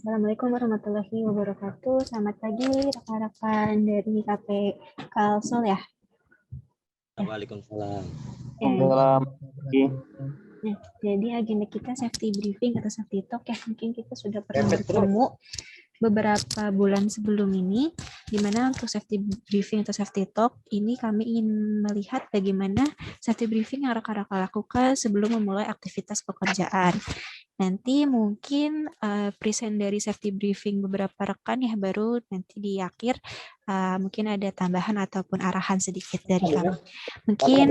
Assalamualaikum warahmatullahi wabarakatuh. Selamat pagi rekan-rekan dari KP Kalsel ya. Waalaikumsalam. Nah, jadi agenda kita safety briefing atau safety talk ya. Mungkin kita sudah pernah bertemu beberapa bulan sebelum ini, di mana untuk safety briefing atau safety talk ini kami ingin melihat bagaimana safety briefing yang rekan-rekan lakukan sebelum memulai aktivitas pekerjaan. Nanti mungkin present dari safety briefing beberapa rekan ya, baru nanti di akhir mungkin ada tambahan ataupun arahan sedikit dari kami. Mungkin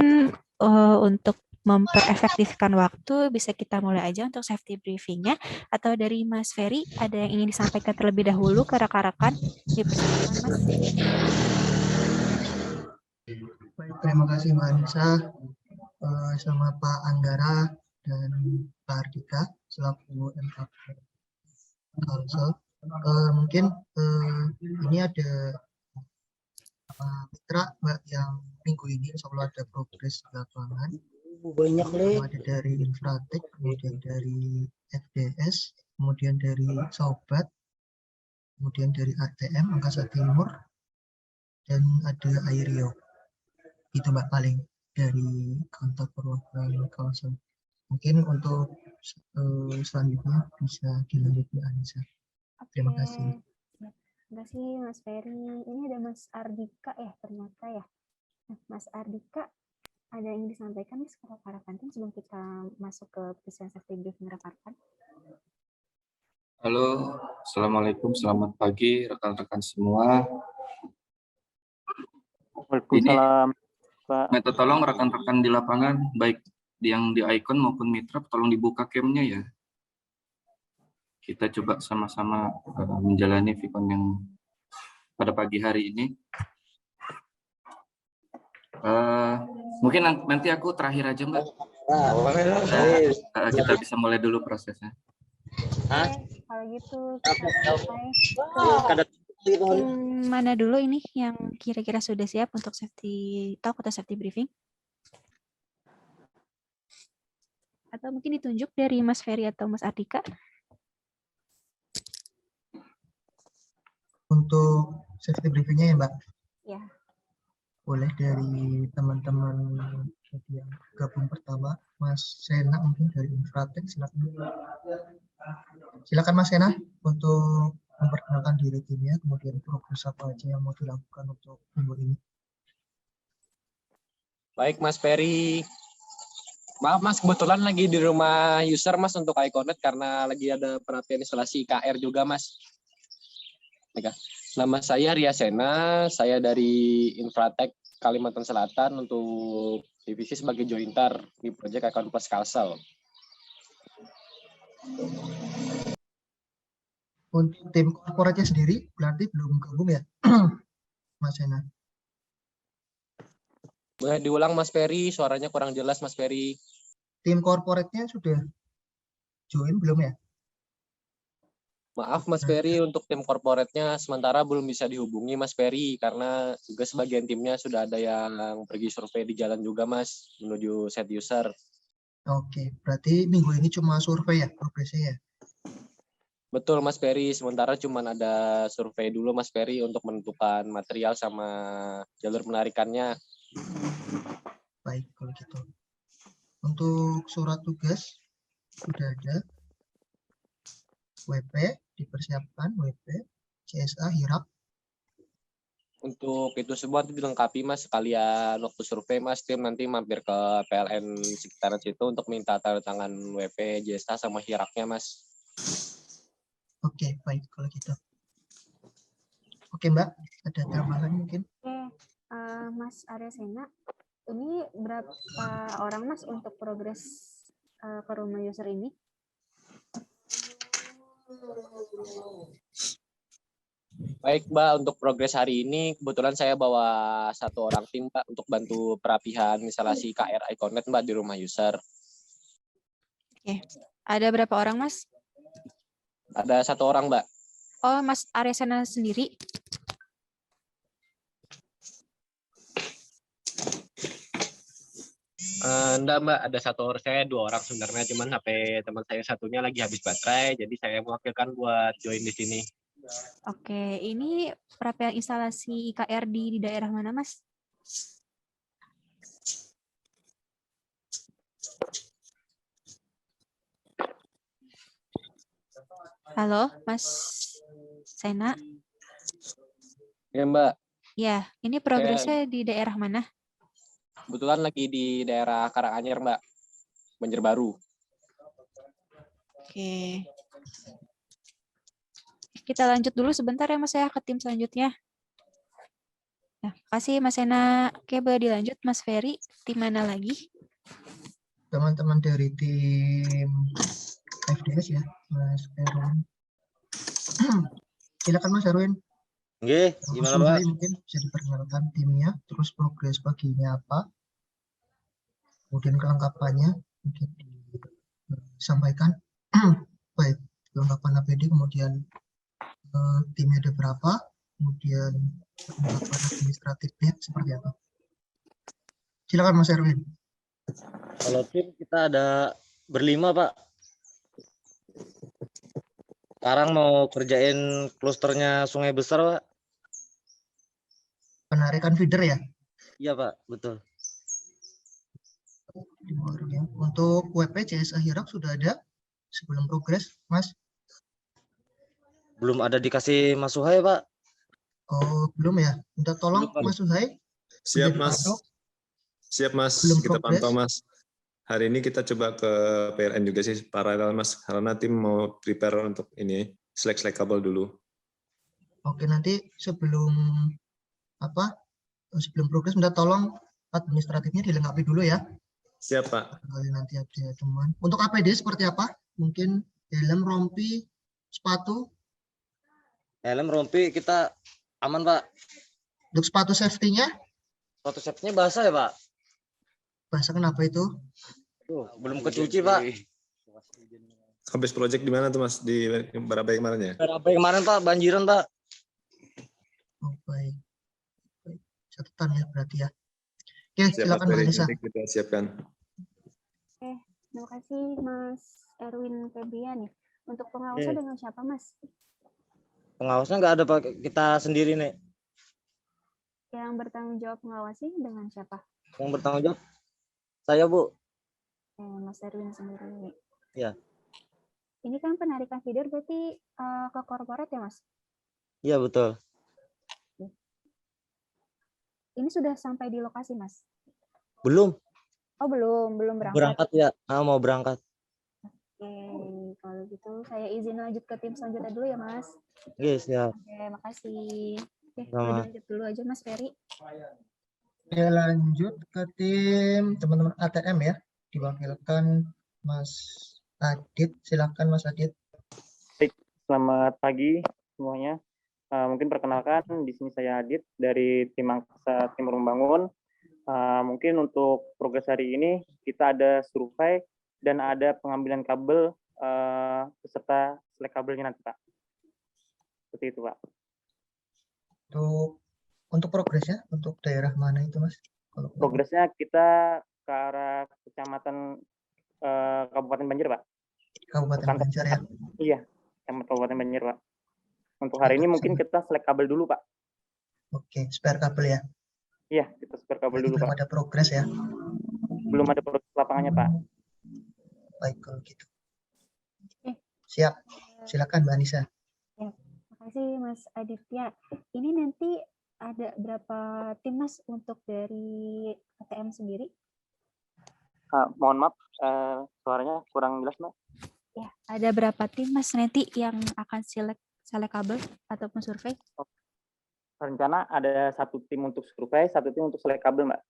untuk memperefektifkan waktu, bisa kita mulai aja untuk safety briefingnya. Atau dari Mas Ferry, ada yang ingin disampaikan terlebih dahulu ke rekan-rekan? Dipersilakan, Mas. Baik, terima kasih Mbak Anissa, sama Pak Anggara dan Pak Ardika selaku MKP Kalsel. Mungkin ini ada mitra Mbak yang minggu ini insya Allah ada progres di lapangan. Banyak Ada dari Infratek, kemudian dari FDS, kemudian dari Sobat, kemudian dari ATM Angkasa Timur, dan ada Airio. Itu Mbak paling dari kontak perwakilan Kalsel. Mungkin untuk selanjutnya bisa dilanjut Mbak Anissa. Terima kasih. Terima kasih Mas Ferry. Ini ada Mas Ardika ya ternyata ya. Nah, Mas Ardika, ada yang disampaikan nih ke rekan-rekan tim sebelum kita masuk ke present safety briefing rekan-rekan? Halo, Assalamualaikum, selamat pagi rekan-rekan semua. Waalaikumsalam, Pak. Minta tolong rekan-rekan di lapangan, baik yang di icon maupun mitra, tolong dibuka cam-nya ya. Kita coba sama-sama menjalani Vicon yang pada pagi hari ini. Mungkin nanti aku terakhir aja Mbak. Kita bisa mulai dulu prosesnya. Kalau gitu kita tim mana dulu ini yang kira-kira sudah siap untuk safety talk atau safety briefing? Atau mungkin ditunjuk dari Mas Ferry atau Mas Ardika? Untuk safety briefingnya ya Mbak? Ya. Boleh dari teman-teman yang gabung pertama, Mas Sena mungkin dari Infratek, silakan. Silakan Mas Sena untuk memperkenalkan diri timnya, kemudian progres apa aja yang mau dilakukan untuk minggu ini. Baik Mas Ferry. Maaf Mas, kebetulan lagi di rumah user Mas untuk iConnect karena lagi ada perapian instalasi IKR juga Mas. Nama saya Ria Sena, saya dari Infratek Kalimantan Selatan untuk divisi sebagai jointer di proyek Icon Plus Kalsel. Untuk tim korporatnya sendiri berarti belum gabung ya, Mas Sena? Boleh diulang Mas Ferry, suaranya kurang jelas Mas Ferry. Tim korporatnya sudah join belum ya? Maaf Mas Ferry, untuk tim korporatnya sementara belum bisa dihubungi Mas Ferry karena juga sebagian timnya sudah ada yang pergi survei di jalan juga Mas menuju set user. Oke, berarti minggu ini cuma survei ya progresnya ya? Betul Mas Ferry, sementara cuma ada survei dulu Mas Ferry untuk menentukan material sama jalur penarikannya. Baik kalau gitu. Untuk surat tugas sudah ada. WP dipersiapkan, WP, CSA, HIRAP. Untuk itu semua nanti dilengkapi Mas, sekalian waktu survei Mas, tim nanti mampir ke PLN sekitaran situ untuk minta tanda tangan WP, JSA sama HIRAP-nya Mas. Oke, baik kalau gitu. Oke Mbak, ada tambahan mungkin? Mas Arya Sena, ini berapa orang Mas untuk progres ke rumah user ini? Baik Mbak, untuk progres hari ini kebetulan saya bawa satu orang tim Mbak untuk bantu perapihan instalasi KR iConnect Mbak di rumah user. Oke, ada berapa orang Mas? Ada satu orang Mbak. Oh, Mas Arya Sena sendiri? Enggak Mbak, ada saya 2 orang sebenarnya, cuman HP teman saya satunya lagi habis baterai, jadi saya mewakilkan buat join di sini. Oke, ini berapa instalasi IKR di daerah mana, Mas? Halo, Mas Sena? Ya Mbak, Ya, ini progresnya di daerah mana? kebetulan lagi di daerah Karanganyar Mbak, Banjarbaru. Oke. Kita lanjut dulu sebentar ya, Mas, ya, ke tim selanjutnya. Nah, kasih Mas Sena. Oke, boleh dilanjut, Mas Ferry. Tim mana lagi? Teman-teman dari tim FDS ya, Mas Erwin. Silakan Mas Erwin. Oke, gimana Pak? Mungkin bisa diperkenalkan timnya, terus progres baginya apa, kemudian kelengkapannya mungkin disampaikan. Baik, kelengkapan APD, kemudian timnya ada berapa, kemudian kelengkapan administratifnya seperti apa. Silakan Mas Erwin. Kalau tim kita ada berlima Pak. Sekarang mau kerjain klusternya Sungai Besar Pak. Penarikan feeder ya? Iya Pak, betul. Untuk WP CSA Hirak sudah ada sebelum progres, Mas? Belum ada dikasih Mas Suhai Pak. Oh, belum ya? Minta tolong Belum, Mas Suhai. Siap Mas. Siap Mas, Belum kita progres. pantau Mas. Hari ini kita coba ke PLN juga sih paralel Mas, karena tim mau prepare untuk ini select kabel dulu. Oke, nanti sebelum progres minta tolong administratifnya dilengkapi dulu ya. Siap Pak. Kali nanti ada temuan. Untuk APD seperti apa? Mungkin helm, rompi, sepatu. Helm, rompi kita aman Pak. Untuk sepatu safety-nya? Sepatu safety-nya basah ya Pak? Basah kenapa itu? Belum kecuci Pak. Habis project di mana tuh Mas? Di Barabai kemarin ya? Barabai kemarin Pak, banjiran Pak. Oh, baik. Catatan ya berarti ya. Oke, Siap, silakan Mbak Anissa. kita siapkan. Oke, terima kasih Mas Erwin Febrian. Untuk pengawasnya dengan siapa, Mas? Pengawasnya nggak ada Pak, kita sendiri nih. Yang bertanggung jawab mengawasi dengan siapa? Yang bertanggung jawab saya Bu. Mas Erwin sendiri. Iya. Ini kan penarikan feeder berarti ke korporat ya, Mas? Iya betul. Ini sudah sampai di lokasi, Mas? Belum. Oh, belum berangkat. Berangkat ya, mau berangkat. Oke, kalau gitu saya izin lanjut ke tim selanjutnya dulu ya, Mas. Oke, siap. Oke, makasih. Oke, Sama. lanjut dulu aja Mas Ferry. Oke, lanjut ke tim teman-teman ATM ya. Diwakilkan Mas Adit. Silakan Mas Adit. Baik, selamat pagi semuanya. Mungkin perkenalkan, di sini saya Adit dari tim Angkasa Timur Membangun. Mungkin untuk progres hari ini kita ada survei dan ada pengambilan kabel beserta selek kabelnya nanti Pak. Seperti itu Pak. Untuk progresnya, untuk daerah mana itu Mas? Progresnya kita ke arah kecamatan Kabupaten Banjar Pak. Kabupaten Banjar ya? Iya, Kabupaten Banjar Pak. Untuk hari ini mungkin kita selek kabel dulu Pak. Oke, spare kabel ya? Iya, kita spare kabel dulu Pak. Belum ada progres ya? Belum ada progres lapangannya Pak. Baik kalau gitu. Siap, silakan Mbak Anissa. Ya, makasih Mas Aditya. Ini nanti ada berapa tim Mas untuk dari ATM sendiri? Mohon maaf, suaranya kurang jelas Mbak. Ya, ada berapa tim Mas nanti yang akan selek kabel ataupun survei? Rencana ada 1 tim untuk survei, 1 tim untuk selek kabel Mbak.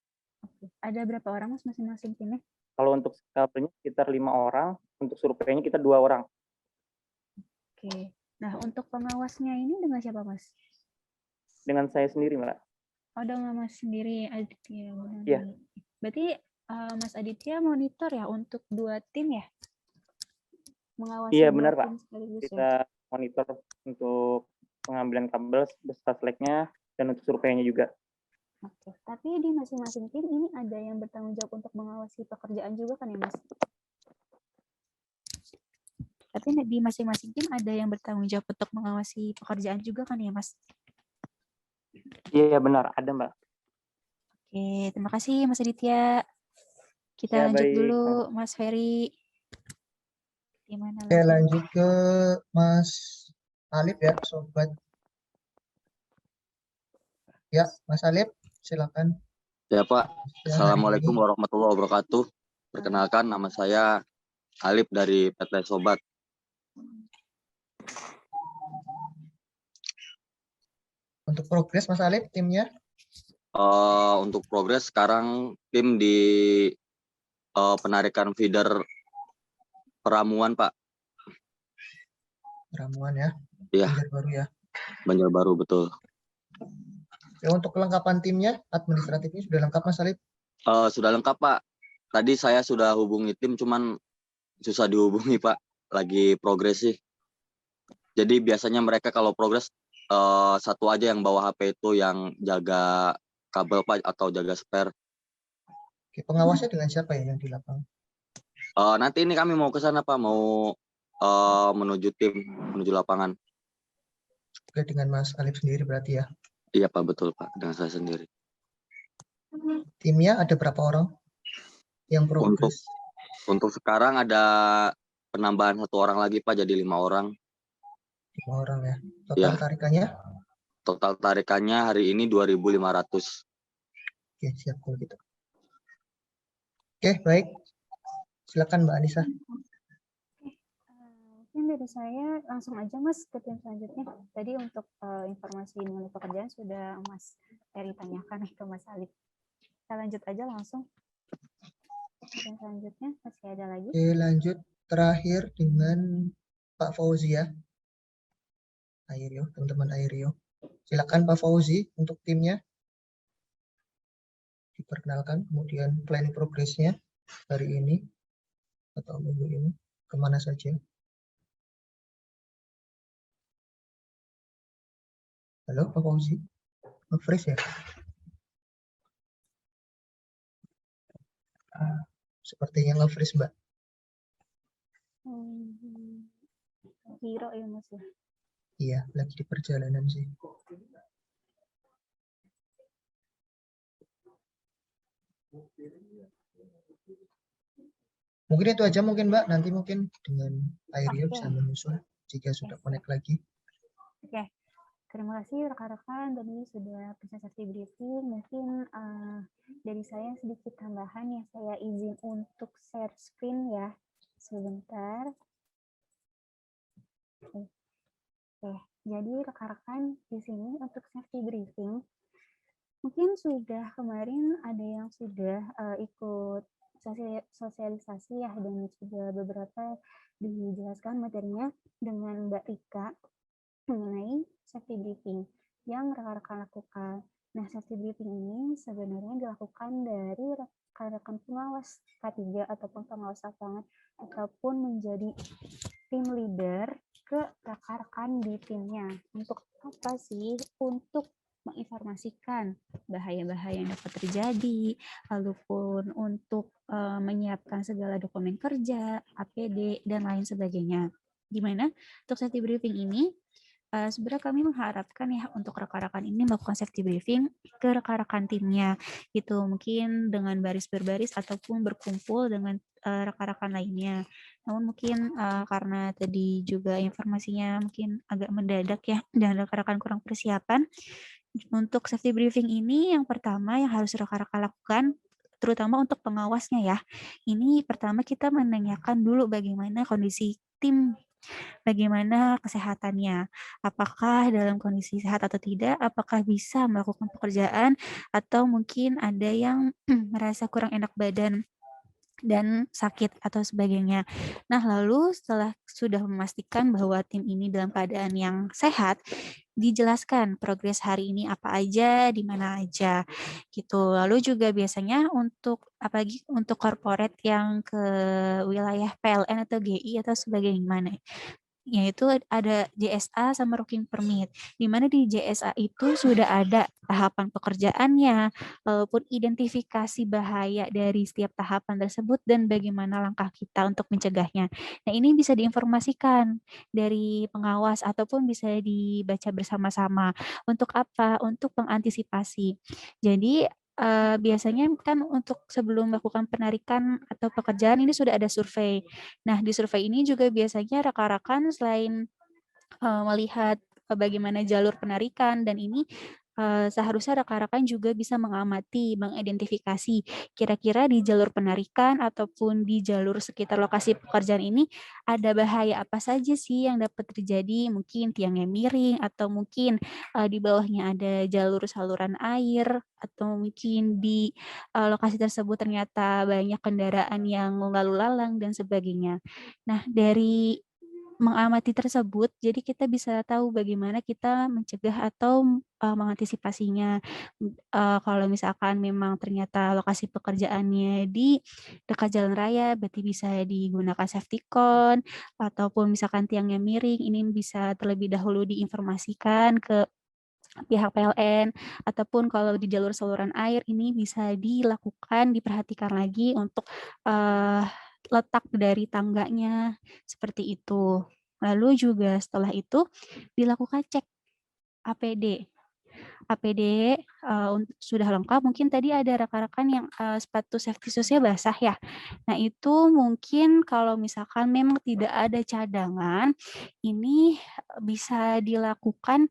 Oke. Ada berapa orang Mas masing-masing timnya? Kalau untuk kabelnya sekitar 5 orang, untuk surveinya kita 2 orang. Oke. Nah, untuk pengawasnya ini dengan siapa Mas? Dengan saya sendiri Mbak. Oh, dengan Mas sendiri, Aditya. Iya. Berarti Mas Aditya monitor ya untuk 2 tim ya? Mengawasi iya benar Pak. Kita monitor untuk pengambilan kabel beserta seleknya dan untuk surveinya juga. Oke, tapi di masing-masing tim ini ada yang bertanggung jawab untuk mengawasi pekerjaan juga kan ya, Mas? Tapi di masing-masing tim ada yang bertanggung jawab untuk mengawasi pekerjaan juga kan ya, Mas? Iya benar, ada Mbak. Oke, terima kasih Mas Aditya. Kita Ya, lanjut baik. dulu, Mas Ferry. Gimana Oke, lagi? lanjut ke Mas Alif ya, sobat. Ya, Mas Alif, silakan. Ya Pak, Ya, hari Assalamualaikum ini warahmatullahi wabarakatuh. Perkenalkan, nama saya Alif dari PT Sobat. untuk progres Mas Alif, timnya. Untuk progres sekarang tim di penarikan feeder Peramuan Pak. Ramuan ya. Iya, Banjarbaru ya. Banjarbaru betul. Ya, untuk kelengkapan timnya, administratifnya sudah lengkap Mas Alif. Sudah lengkap Pak. Tadi saya sudah hubungi tim, cuman susah dihubungi Pak. Lagi progres sih. Jadi biasanya mereka kalau progres satu aja yang bawa HP itu yang jaga kabel Pak atau jaga spare. Oke, pengawasnya dengan siapa ya yang di lapangan? Nanti ini kami mau ke sana Pak, mau menuju lapangan. Oke, dengan Mas Alif sendiri berarti ya. Iya Pak, betul Pak, dengan saya sendiri. Timnya ada berapa orang yang progres? Untuk sekarang ada penambahan 1 orang lagi Pak, jadi 5 orang. 5 orang ya. Total Ya. tarikannya? Total tarikannya hari ini 2.500. Oke, siap kalau gitu. Oke, baik. Silakan Mbak Anissa. Mungkin dari saya langsung aja Mas ke tim selanjutnya. Tadi untuk informasi mengenai pekerjaan sudah Mas Ferry tanyakan ke Mas Alif. Kita lanjut aja langsung. Tim selanjutnya masih ada lagi. Oke, lanjut terakhir dengan Pak Fauzi ya. Airio, teman-teman Airio. Silakan Pak Fauzi untuk timnya. Diperkenalkan, kemudian planning progresnya hari ini atau minggu ini kemana saja. Halo Pak Fauzi, nge-freeze ya? Sepertinya nge-freeze Mbak. Hero ya Mas ya. Iya, lagi di perjalanan sih. Mungkin itu aja mungkin Mbak, nanti mungkin dengan Airio bisa menyusul jika sudah connect lagi. Oke, terima kasih rekan-rekan tadi sudah bisa safety briefing. Mungkin dari saya sedikit tambahan ya, saya izin untuk share screen ya, sebentar. Oke, jadi rekan-rekan di sini untuk safety briefing, mungkin sudah kemarin ada yang sudah ikut sosialisasi ya, dan sudah beberapa dijelaskan materinya dengan Mbak Rika mengenai safety briefing yang rekan-rekan lakukan. Nah, safety briefing ini sebenarnya dilakukan dari rekan-rekan pengawas K3 ataupun pengawas lapangan ataupun menjadi tim leader ke rekan-rekan di timnya. Untuk apa sih? Untuk menginformasikan bahaya-bahaya yang dapat terjadi, lalu pun untuk menyiapkan segala dokumen kerja, APD, dan lain sebagainya. Dimana untuk safety briefing ini sebenarnya kami mengharapkan ya untuk rekan-rekan ini melakukan safety briefing ke rekan-rekan timnya gitu, mungkin dengan baris berbaris ataupun berkumpul dengan rekan-rekan lainnya. Namun mungkin karena tadi juga informasinya mungkin agak mendadak ya dan rekan-rekan kurang persiapan, untuk safety briefing ini yang pertama yang harus rekan-rekan lakukan, terutama untuk pengawasnya ya, ini pertama kita menanyakan dulu bagaimana kondisi tim, bagaimana kesehatannya, apakah dalam kondisi sehat atau tidak, apakah bisa melakukan pekerjaan, atau mungkin ada yang merasa kurang enak badan dan sakit atau sebagainya. Nah, lalu setelah sudah memastikan bahwa tim ini dalam keadaan yang sehat, dijelaskan progres hari ini apa aja, di mana aja, gitu. Lalu juga biasanya untuk apalagi untuk corporate yang ke wilayah PLN atau GI atau sebagaimana, yaitu ada JSA sama working permit, di mana di JSA itu sudah ada tahapan pekerjaannya, walaupun identifikasi bahaya dari setiap tahapan tersebut dan bagaimana langkah kita untuk mencegahnya. Nah, ini bisa diinformasikan dari pengawas ataupun bisa dibaca bersama-sama. Untuk apa? Untuk mengantisipasi. Jadi biasanya kan untuk sebelum melakukan penarikan atau pekerjaan ini sudah ada survei. Nah, di survei ini juga biasanya rekan-rekan selain melihat bagaimana jalur penarikan dan ini seharusnya rekan-rekan juga bisa mengamati, mengidentifikasi kira-kira di jalur penarikan ataupun di jalur sekitar lokasi pekerjaan ini ada bahaya apa saja sih yang dapat terjadi, mungkin tiangnya miring atau mungkin di bawahnya ada jalur saluran air atau mungkin di lokasi tersebut ternyata banyak kendaraan yang lalu lalang dan sebagainya. Nah, dari mengamati tersebut, jadi kita bisa tahu bagaimana kita mencegah atau mengantisipasinya. Kalau misalkan memang ternyata lokasi pekerjaannya di dekat jalan raya, berarti bisa digunakan safety cone, ataupun misalkan tiangnya miring, ini bisa terlebih dahulu diinformasikan ke pihak PLN, ataupun kalau di jalur saluran air ini bisa dilakukan, diperhatikan lagi untuk letak dari tangganya, seperti itu. Lalu juga setelah itu dilakukan cek APD. APD sudah lengkap, mungkin tadi ada rekan-rekan yang sepatu safety shoes-nya basah ya. Nah, itu mungkin kalau misalkan memang tidak ada cadangan, ini bisa dilakukan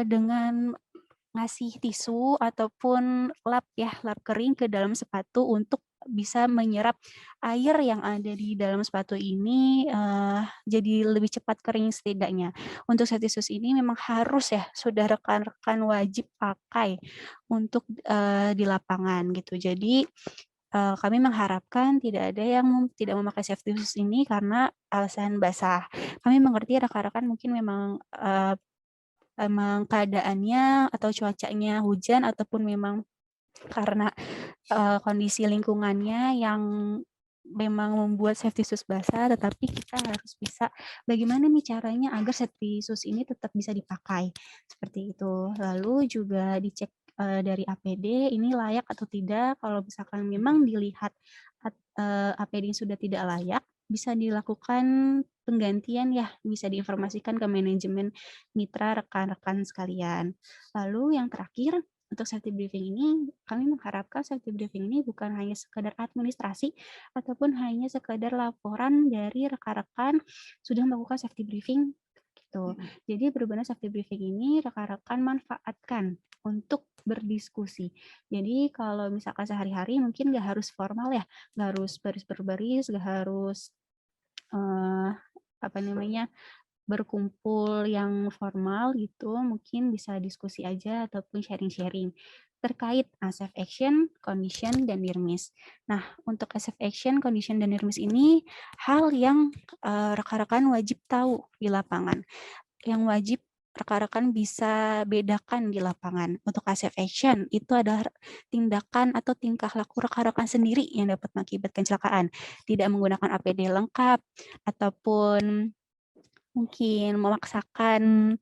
dengan ngasih tisu ataupun lap kering ke dalam sepatu untuk bisa menyerap air yang ada di dalam sepatu ini jadi lebih cepat kering setidaknya. Untuk safety shoes ini memang harus ya, sudah rekan-rekan wajib pakai untuk di lapangan gitu. Jadi kami mengharapkan tidak ada yang tidak memakai safety shoes ini karena alasan basah. Kami mengerti rekan-rekan mungkin memang emang keadaannya atau cuacanya hujan ataupun memang karena kondisi lingkungannya yang memang membuat safety shoes basah, tetapi kita harus bisa bagaimana nih caranya agar safety shoes ini tetap bisa dipakai, seperti itu. Lalu juga dicek dari APD ini layak atau tidak. Kalau misalkan memang dilihat APD sudah tidak layak, bisa dilakukan penggantian ya, bisa diinformasikan ke manajemen mitra rekan-rekan sekalian. Lalu yang terakhir, untuk safety briefing ini, kami mengharapkan safety briefing ini bukan hanya sekedar administrasi ataupun hanya sekedar laporan dari rekan-rekan sudah melakukan safety briefing gitu. Jadi benar-benar safety briefing ini rekan-rekan manfaatkan untuk berdiskusi. Jadi kalau misalkan sehari-hari mungkin nggak harus formal ya, nggak harus baris per baris, nggak harus berkumpul yang formal gitu, mungkin bisa diskusi aja ataupun sharing-sharing terkait safe action, condition, dan NIRMIS. Nah, untuk safe action, condition, dan NIRMIS ini hal yang rekan-rekan wajib tahu di lapangan, yang wajib rekan-rekan bisa bedakan di lapangan. Untuk safe action, itu adalah tindakan atau tingkah laku rekan-rekan sendiri yang dapat mengakibatkan kecelakaan. Tidak menggunakan APD lengkap, ataupun mungkin memaksakan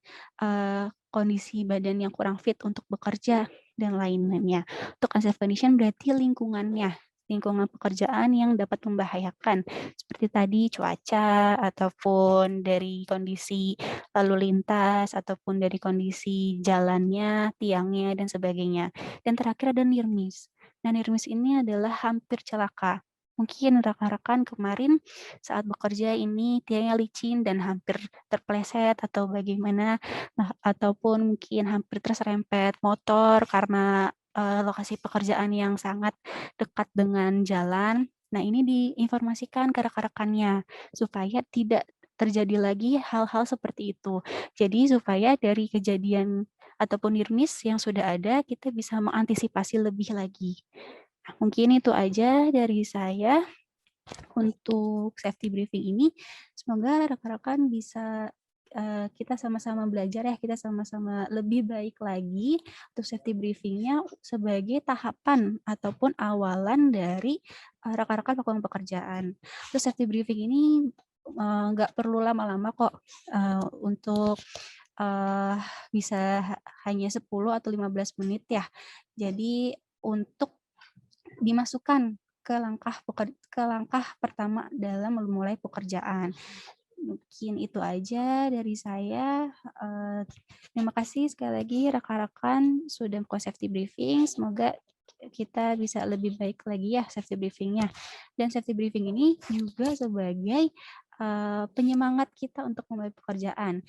kondisi badan yang kurang fit untuk bekerja dan lain-lainnya. Untuk unsafe condition berarti lingkungannya, lingkungan pekerjaan yang dapat membahayakan seperti tadi cuaca ataupun dari kondisi lalu lintas ataupun dari kondisi jalannya, tiangnya dan sebagainya. Dan terakhir ada NIRMIS. Nah, NIRMIS ini adalah hampir celaka. Mungkin rekan-rekan kemarin saat bekerja ini tiangnya licin dan hampir terpleset atau bagaimana, nah, ataupun mungkin hampir terserempet motor karena lokasi pekerjaan yang sangat dekat dengan jalan. Nah, ini diinformasikan ke rekan-rekannya supaya tidak terjadi lagi hal-hal seperti itu. Jadi supaya dari kejadian ataupun NIRMIS yang sudah ada, kita bisa mengantisipasi lebih lagi. Nah, mungkin itu aja dari saya untuk safety briefing ini. Semoga rekan-rekan bisa kita sama-sama belajar ya, kita sama-sama lebih baik lagi untuk safety briefingnya sebagai tahapan ataupun awalan dari rekan-rekan melakukan pekerjaan. Terus safety briefing ini nggak perlu lama-lama kok untuk bisa hanya 10 atau 15 menit ya. Jadi untuk dimasukkan ke langkah pertama dalam memulai pekerjaan. Mungkin itu aja dari saya. Terima kasih sekali lagi rekan-rekan sudah melakukan safety briefing. Semoga kita bisa lebih baik lagi ya safety briefingnya. Dan safety briefing ini juga sebagai penyemangat kita untuk memulai pekerjaan,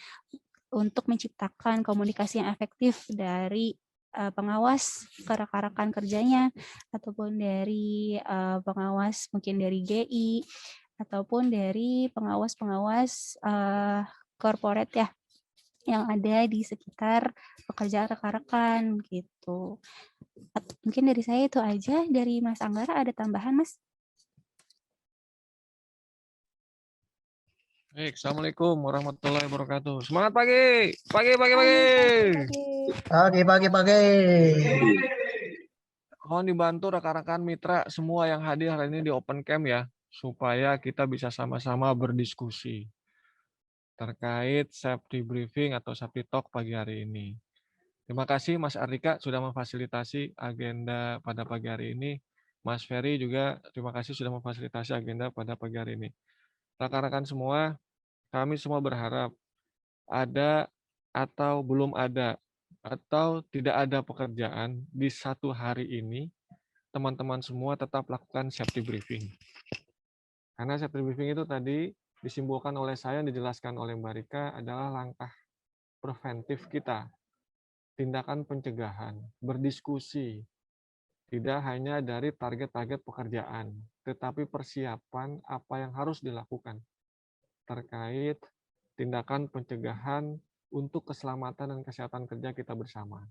untuk menciptakan komunikasi yang efektif dari pengawas ke rekan-rekan kerjanya, ataupun dari pengawas mungkin dari GI, ataupun dari pengawas-pengawas corporate ya, yang ada di sekitar pekerjaan rekan-rekan gitu. Mungkin dari saya itu aja. Dari Mas Anggara ada tambahan, Mas? Baik, Assalamualaikum warahmatullahi wabarakatuh. Semangat pagi, pagi. Pagi. Mohon dibantu rekan-rekan mitra semua yang hadir hari ini di Open Camp ya, supaya kita bisa sama-sama berdiskusi terkait safety briefing atau safety talk pagi hari ini. Terima kasih Mas Ardika sudah memfasilitasi agenda pada pagi hari ini. Mas Ferry juga terima kasih sudah memfasilitasi agenda pada pagi hari ini. Rekan-rekan semua, kami semua berharap ada atau belum ada atau tidak ada pekerjaan di satu hari ini, teman-teman semua tetap lakukan safety briefing. Karena safety briefing itu tadi disimbolkan oleh saya, yang dijelaskan oleh Mbak Rika adalah langkah preventif kita, tindakan pencegahan, berdiskusi, tidak hanya dari target-target pekerjaan, tetapi persiapan apa yang harus dilakukan terkait tindakan pencegahan untuk keselamatan dan kesehatan kerja kita bersama.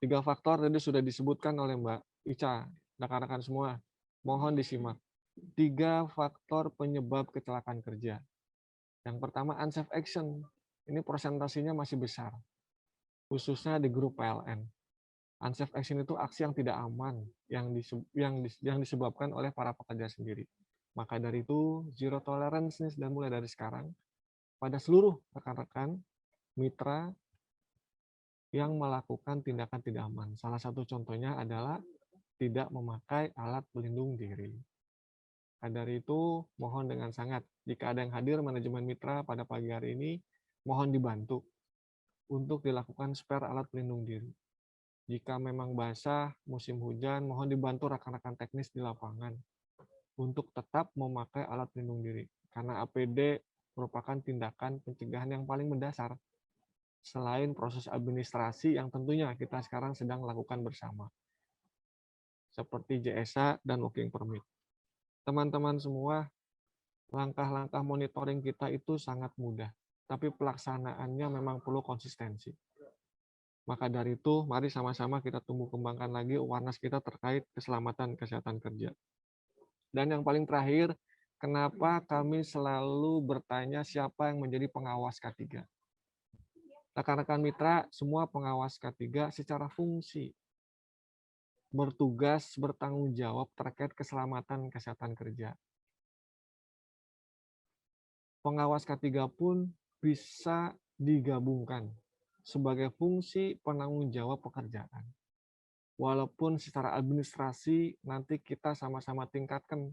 3 faktor tadi sudah disebutkan oleh Mbak Ica, rekan-rekan semua, mohon disimak. 3 faktor penyebab kecelakaan kerja. Yang pertama, unsafe action. Ini presentasinya masih besar, khususnya di grup PLN. Unsafe action itu aksi yang tidak aman yang disebabkan oleh para pekerja sendiri. Maka dari itu, zero tolerance dan mulai dari sekarang, pada seluruh rekan-rekan mitra yang melakukan tindakan tidak aman. Salah satu contohnya adalah tidak memakai alat pelindung diri. Dari itu, mohon dengan sangat, jika ada yang hadir manajemen mitra pada pagi hari ini, mohon dibantu untuk dilakukan spare alat pelindung diri. Jika memang basah, musim hujan, mohon dibantu rekan-rekan teknis di lapangan untuk tetap memakai alat pelindung diri. Karena APD merupakan tindakan pencegahan yang paling mendasar selain proses administrasi yang tentunya kita sekarang sedang lakukan bersama, seperti JSA dan working permit. Teman-teman semua, langkah-langkah monitoring kita itu sangat mudah, tapi pelaksanaannya memang perlu konsistensi. Maka dari itu, mari sama-sama kita tumbuh kembangkan lagi awareness kita terkait keselamatan kesehatan kerja. Dan yang paling terakhir, kenapa kami selalu bertanya siapa yang menjadi pengawas K3? Rekan-rekan mitra, semua pengawas K3 secara fungsi bertugas bertanggung jawab terkait keselamatan kesehatan kerja. Pengawas K3 pun bisa digabungkan sebagai fungsi penanggung jawab pekerjaan. Walaupun secara administrasi nanti kita sama-sama tingkatkan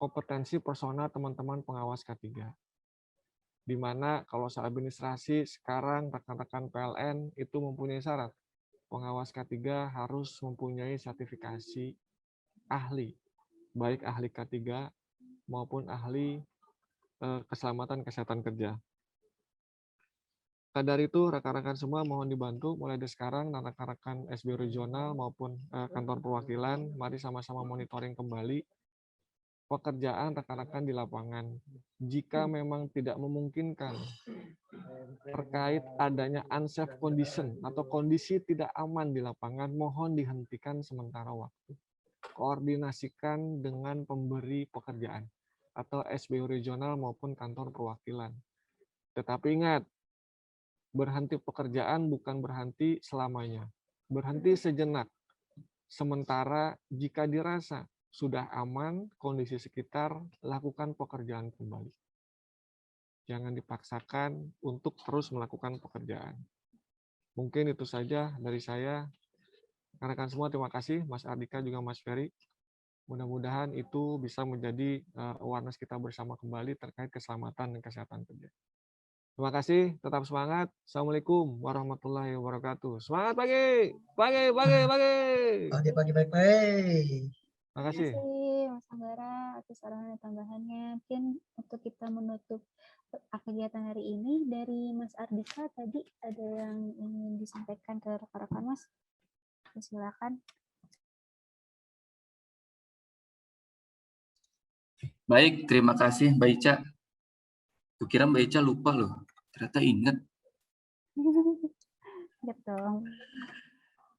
kompetensi personal teman-teman pengawas K3. Di mana kalau soal administrasi sekarang rekan-rekan PLN itu mempunyai syarat. Pengawas K3 harus mempunyai sertifikasi ahli, baik ahli K3 maupun ahli keselamatan kesehatan kerja. Dari itu, rekan-rekan semua mohon dibantu mulai dari sekarang, dan rekan-rekan SB regional maupun kantor perwakilan, mari sama-sama monitoring kembali pekerjaan rekan-rekan di lapangan. Jika memang tidak memungkinkan terkait adanya unsafe condition atau kondisi tidak aman di lapangan, mohon dihentikan sementara waktu. Koordinasikan dengan pemberi pekerjaan atau SBU regional maupun kantor perwakilan. Tetapi ingat, berhenti pekerjaan bukan berhenti selamanya. Berhenti sejenak. Sementara jika dirasa sudah aman kondisi sekitar, lakukan pekerjaan kembali. Jangan dipaksakan untuk terus melakukan pekerjaan. Mungkin itu saja dari saya. Rekan-rekan semua, terima kasih Mas Ardika juga Mas Ferry. Mudah-mudahan itu bisa menjadi awareness kita bersama kembali terkait keselamatan dan kesehatan kerja. Terima kasih, tetap semangat. Assalamualaikum warahmatullahi wabarakatuh. Semangat pagi, pagi, pagi, pagi. Pagi-pagi baik-baik. Terima Terima kasih. kasih Mas Anggara atas saran dan tambahannya. Mungkin untuk kita menutup kegiatan hari ini dari Mas Ardika tadi ada yang ingin disampaikan ke rekan-rekan Mas? Silakan. Baik, terima kasih Mbak Ica. Kukira Mbak Ica lupa loh, ternyata ingat. Gitu.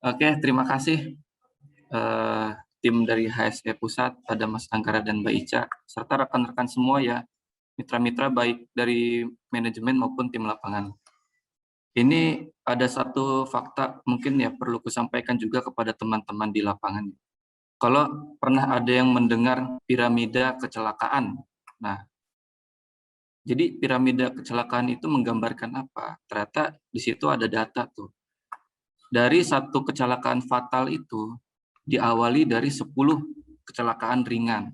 Oke, terima kasih tim dari HSE Pusat, pada Mas Anggara dan Mbak Ica, serta rekan-rekan semua ya, mitra-mitra baik dari manajemen maupun tim lapangan. Ini ada satu fakta mungkin ya perlu kusampaikan juga kepada teman-teman di lapangan. Kalau pernah ada yang mendengar piramida kecelakaan, nah, jadi piramida kecelakaan itu menggambarkan apa? Ternyata di situ ada data tuh. Dari satu kecelakaan fatal itu diawali dari 10 kecelakaan ringan.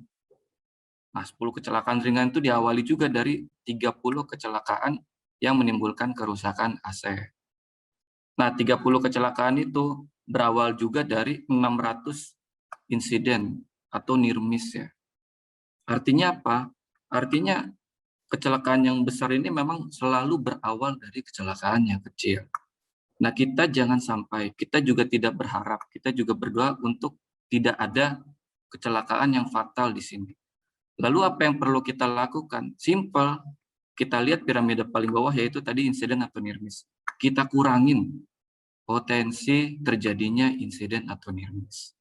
Nah, 10 kecelakaan ringan itu diawali juga dari 30 kecelakaan yang menimbulkan kerusakan AC. Nah, 30 kecelakaan itu berawal juga dari 600 insiden atau near miss ya. Artinya apa? Artinya kecelakaan yang besar ini memang selalu berawal dari kecelakaan yang kecil. Nah, kita jangan sampai, kita juga tidak berharap, kita juga berdoa untuk tidak ada kecelakaan yang fatal di sini. Lalu apa yang perlu kita lakukan? Simple. Kita lihat piramida paling bawah yaitu tadi insiden atau near miss. Kita kurangin potensi terjadinya insiden atau near miss.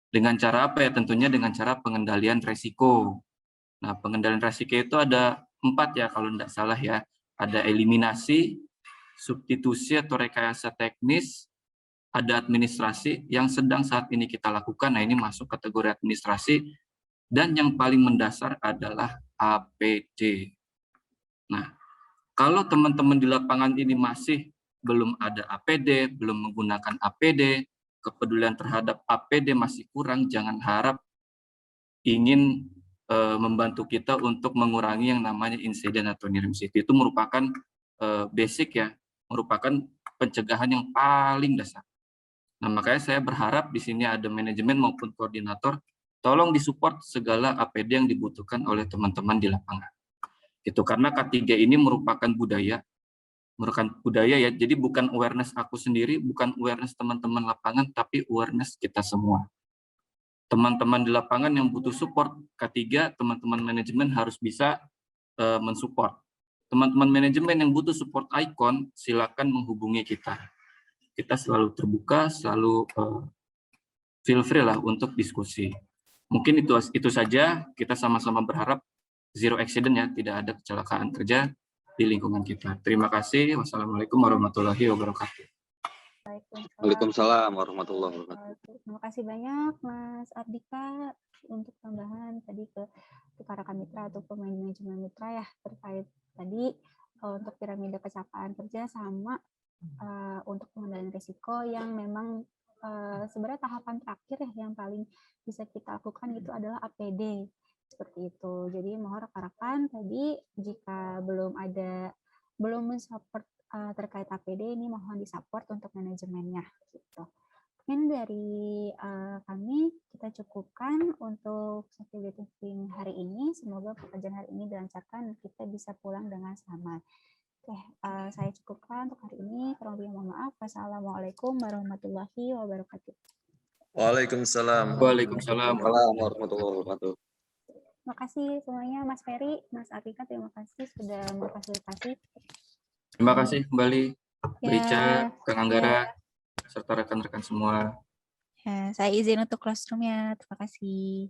Dengan cara apa ya? Tentunya dengan cara pengendalian resiko. Nah, pengendalian resiko itu ada 4 ya kalau tidak salah ya. Ada eliminasi, substitusi atau rekayasa teknis, ada administrasi yang sedang saat ini kita lakukan. Nah, ini masuk kategori administrasi. Dan yang paling mendasar adalah APD. Nah, kalau teman-teman di lapangan ini masih belum ada APD, belum menggunakan APD, kepedulian terhadap APD masih kurang, jangan harap ingin membantu kita untuk mengurangi yang namanya insiden atau near miss. Itu merupakan basic ya, merupakan pencegahan yang paling dasar. Nah, makanya saya berharap di sini ada manajemen maupun koordinator, tolong disupport segala APD yang dibutuhkan oleh teman-teman di lapangan. Itu karena K3 ini merupakan budaya ya. Jadi bukan awareness aku sendiri, bukan awareness teman-teman lapangan, tapi awareness kita semua. Teman-teman di lapangan yang butuh support K3, teman-teman manajemen harus bisa mensupport. Teman-teman manajemen yang butuh support Icon, silakan menghubungi kita. Kita selalu terbuka, selalu feel free lah untuk diskusi. Mungkin itu saja. Kita sama-sama berharap zero accident ya, tidak ada kecelakaan kerja di lingkungan kita. Terima kasih. Wassalamualaikum warahmatullahi wabarakatuh. Waalaikumsalam warahmatullahi wabarakatuh. Terima kasih banyak Mas Ardika untuk tambahan tadi ke rekan mitra atau pemain manajemen mitra ya terkait tadi untuk piramida kecelakaan kerja sama untuk pengendalian risiko yang memang sebenarnya tahapan terakhir ya yang paling bisa kita lakukan itu adalah APD seperti itu. Jadi mohon rekan-rekan tadi jika belum mensupport terkait APD ini mohon disupport untuk manajemennya gitu. Mungkin dari kami kita cukupkan untuk safety briefing hari ini. Semoga pekerjaan hari ini dilancarkan dan kita bisa pulang dengan selamat. Oke, saya cukupkan untuk hari ini. Kurang lebih mohon maaf. Wassalamualaikum warahmatullahi wabarakatuh. Waalaikumsalam. Waalaikumsalam warahmatullahi wabarakatuh. Terima kasih semuanya, Mas Ferry, Mas Ardika, terima kasih sudah memfasilitasi. Terima kasih kembali Mbak Ica, Ya, Kang Anggara, serta rekan-rekan semua. ya, saya izin untuk close room ya. Terima kasih.